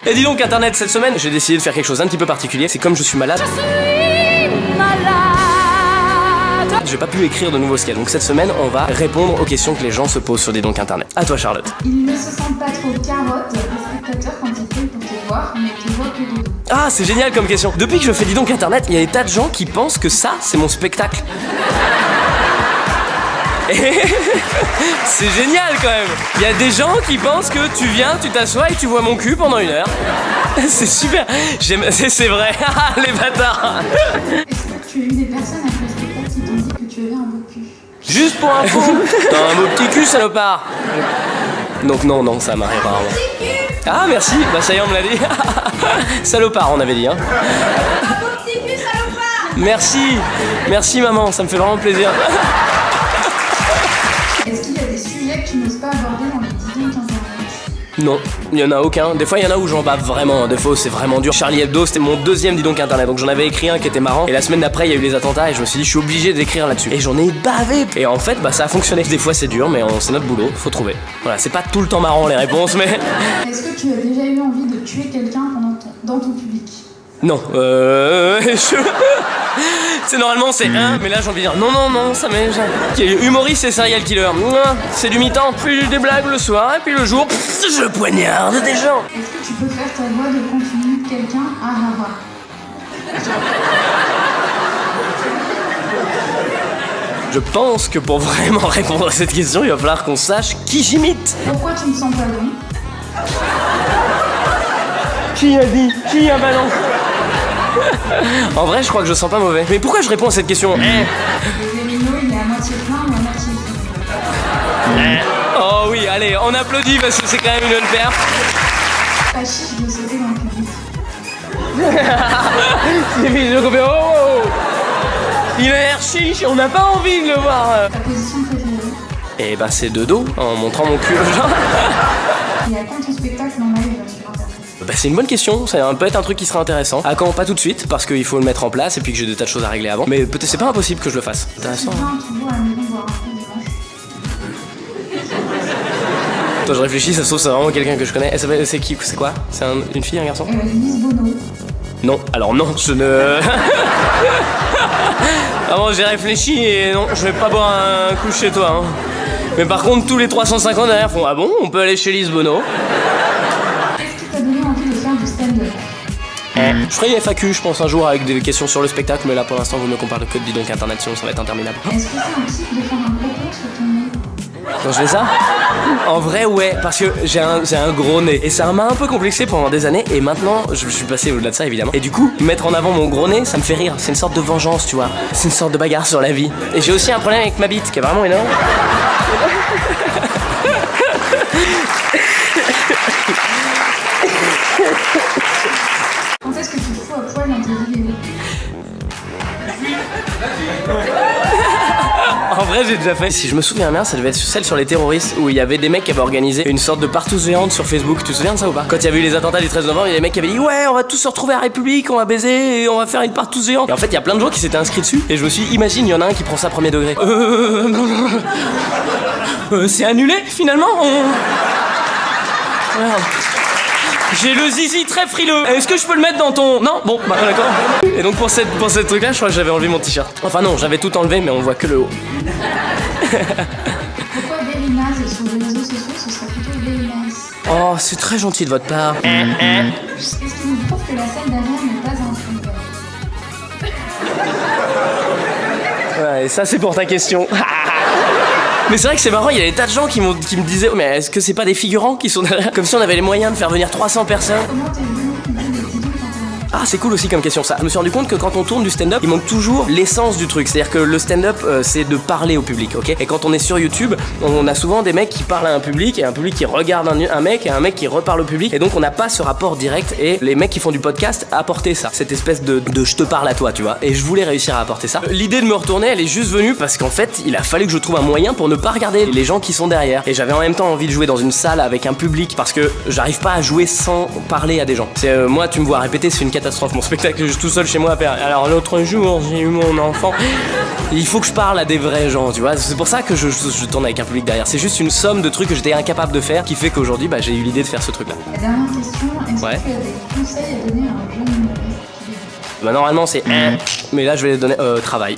Et dis donc internet, cette semaine, j'ai décidé de faire quelque chose d'un petit peu particulier. C'est comme je suis malade. J'ai pas pu écrire de nouveaux sketchs. Donc cette semaine, on va répondre aux questions que les gens se posent sur Dis donc internet. À toi Charlotte. Ils ne se sentent pas trop carottes, les spectateurs, quand ils viennent pour te voir, mais te voient que de dos. Ah, c'est génial comme question. Depuis que je fais Dis donc internet, il y a des tas de gens qui pensent que ça, c'est mon spectacle. C'est génial quand même. Il y a des gens qui pensent que tu viens, tu t'assois et tu vois mon cul pendant 1 heure. C'est super. C'est vrai. Les bâtards. Est-ce que tu as eu des personnes après le spectacle qui t'ont dit que tu avais un beau cul? Juste pour info. T'as un beau petit cul, salopard. Donc non, ça m'arrive rarement. Ah merci. Bah ça y est, on me l'a dit. Salopard, on avait dit. Hein. Un beau petit cul, salopard! Merci maman, ça me fait vraiment plaisir. Est-ce qu'il y a des sujets que tu n'oses pas aborder dans les Dis donc internet? Non, il y en a aucun. Des fois, il y en a où j'en bave vraiment. Des fois, c'est vraiment dur. Charlie Hebdo, c'était mon 2e Dis donc internet. Donc j'en avais écrit un qui était marrant. Et la semaine d'après, il y a eu les attentats et je me suis dit, je suis obligé d'écrire là-dessus. Et j'en ai bavé. Et en fait, bah ça a fonctionné. Des fois, c'est dur, mais c'est notre boulot. Faut trouver. Voilà, c'est pas tout le temps marrant les réponses, mais. Est-ce que tu as déjà eu envie de tuer quelqu'un dans ton public? Non, c'est normalement c'est un, mais là j'ai envie de dire non, ça m'est jamais. Humoriste et serial killer. C'est du mi-temps, puis des blagues le soir, et puis le jour, je poignarde des gens. Est-ce que tu peux faire ta voix de continu de quelqu'un? Je pense que pour vraiment répondre à cette question, il va falloir qu'on sache qui j'imite. Pourquoi tu ne sens pas bon? Qui a dit? Qui a balancé? En vrai, je crois que je sens pas mauvais. Mais pourquoi je réponds à cette question? Le verino, il est à moitié plein ou à moitié vide? Oh oui, allez, on applaudit parce que c'est quand même une bonne paire. Pas chiche de sauter dans le public. C'est vite, je comprends. Oh, il a l'air chiche, on n'a pas envie de le voir. Ta position préférée? Et bah c'est de dos, en montrant mon cul aux gens. Et à quand ton spectacle en live sur internet? Bah c'est une bonne question, ça peut être un truc qui serait intéressant. À quand? Pas tout de suite, parce qu'il faut le mettre en place et puis que j'ai des tas de choses à régler avant. Mais peut-être c'est pas impossible que je le fasse. Intéressant. Tu viens toujours à la maison voir un film dimanche? Toi je réfléchis, ça se trouve c'est vraiment quelqu'un que je connais. C'est qui? C'est quoi? C'est une fille, un garçon? Lise Bono. Non, alors non, je ne... Vraiment j'ai réfléchi et non, je vais pas boire un coup chez toi. Hein. Mais par contre tous les 350 derrière font ah bon, on peut aller chez Lise Bono. Qu'est-ce qui t'a donné envie de faire du stand-up? Je ferai une FAQ, je pense, un jour avec des questions sur le spectacle, mais là pour l'instant, vous ne qu'on parle que de Dis donc internet, sinon ça va être interminable. Est-ce que c'est un type de faire un propos sur ton nez? Quand je fais ça? En vrai, ouais, parce que j'ai un gros nez. Et ça m'a un peu complexé pendant des années, et maintenant, je suis passé au-delà de ça, évidemment. Et du coup, mettre en avant mon gros nez, ça me fait rire. C'est une sorte de vengeance, tu vois. C'est une sorte de bagarre sur la vie. Et j'ai aussi un problème avec ma bite, qui est vraiment énorme. Quand est-ce que tu te fous à poil dans tes vidéos? En vrai, j'ai déjà fait. Si je me souviens bien, ça devait être celle sur les terroristes où il y avait des mecs qui avaient organisé une sorte de partouze géante sur Facebook. Tu te souviens de ça ou pas? Quand il y avait eu les attentats du 13 novembre, il y a des mecs qui avaient dit ouais, on va tous se retrouver à République, on va baiser et on va faire une partouze géante. Et en fait, il y a plein de gens qui s'étaient inscrits dessus. Et je me suis dit, imagine, il y en a un qui prend ça premier degré. C'est annulé finalement. Merde. J'ai le zizi très frileux. Est-ce que je peux le mettre dans ton... Non? Bon, bah d'accord. Et donc pour cette truc-là, je crois que j'avais enlevé mon t-shirt. Enfin non, j'avais tout enlevé, mais on voit que le haut. Pourquoi Very Nice sur les réseaux sociaux, ce serait plutôt Very Nice? Oh, c'est très gentil de votre part. Qu'est-ce qui nous prouve que la salle derrière n'est pas un film? Ouais, et ça c'est pour ta question. Mais c'est vrai que c'est marrant, il y a des tas de gens qui me disaient oh, mais est-ce que c'est pas des figurants qui sont derrière? Comme si on avait les moyens de faire venir 300 personnes. Comment t'es venu l'idée des Dis donc internet? Ah, c'est cool aussi comme question ça. Je me suis rendu compte que quand on tourne du stand-up, il manque toujours l'essence du truc. C'est-à-dire que le stand-up, c'est de parler au public, ok? Et quand on est sur YouTube, on a souvent des mecs qui parlent à un public et un public qui regarde un mec et un mec qui reparle au public. Et donc on n'a pas ce rapport direct. Et les mecs qui font du podcast apportaient ça. Cette espèce de je te parle à toi, tu vois. Et je voulais réussir à apporter ça. L'idée de me retourner, elle est juste venue parce qu'en fait, il a fallu que je trouve un moyen pour ne pas regarder les gens qui sont derrière. Et j'avais en même temps envie de jouer dans une salle avec un public parce que j'arrive pas à jouer sans parler à des gens. C'est moi, tu me vois répéter, c'est une catastrophe, mon spectacle, je suis tout seul chez moi à faire. Alors l'autre jour, j'ai eu mon enfant. Il faut que je parle à des vrais gens, tu vois. C'est pour ça que je tourne avec un public derrière. C'est juste une somme de trucs que j'étais incapable de faire qui fait qu'aujourd'hui, bah, j'ai eu l'idée de faire ce truc-là. La dernière question, est-ce Ouais. que tu as des conseils à donner à un jeune humoriste qui débute? Bah, normalement, c'est mais là, je vais les donner travail.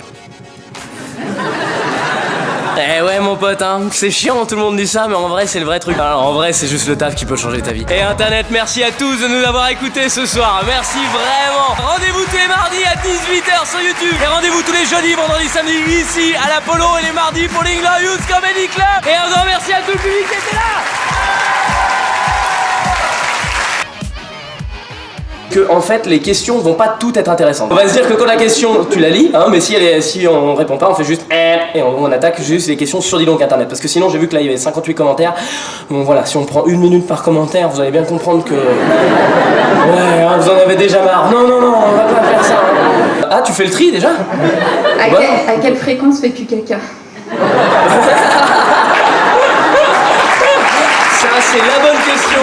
Eh ouais mon pote, hein, c'est chiant, tout le monde dit ça, mais en vrai c'est le vrai truc. Alors, en vrai c'est juste le taf qui peut changer ta vie. Et Internet, merci à tous de nous avoir écoutés ce soir, merci vraiment. Rendez-vous tous les mardis à 18h sur YouTube. Et rendez-vous tous les jeudis, vendredis, samedis ici à l'Apollo et les mardis pour l'Ingler Youth Comedy Club. Et un grand merci à tout le public qui était là. Que en fait les questions vont pas toutes être intéressantes. On va se dire que quand la question tu la lis, hein, mais si on répond pas, on fait juste et on attaque juste les questions sur Dis donc Internet. Parce que sinon j'ai vu que là il y avait 58 commentaires. Bon voilà, si on prend 1 minute par commentaire, vous allez bien comprendre que ouais, hein, vous en avez déjà marre. Non, on va pas faire ça. Hein. Ah, tu fais le tri déjà? À quelle fréquence fais-tu caca? Ça c'est la bonne question.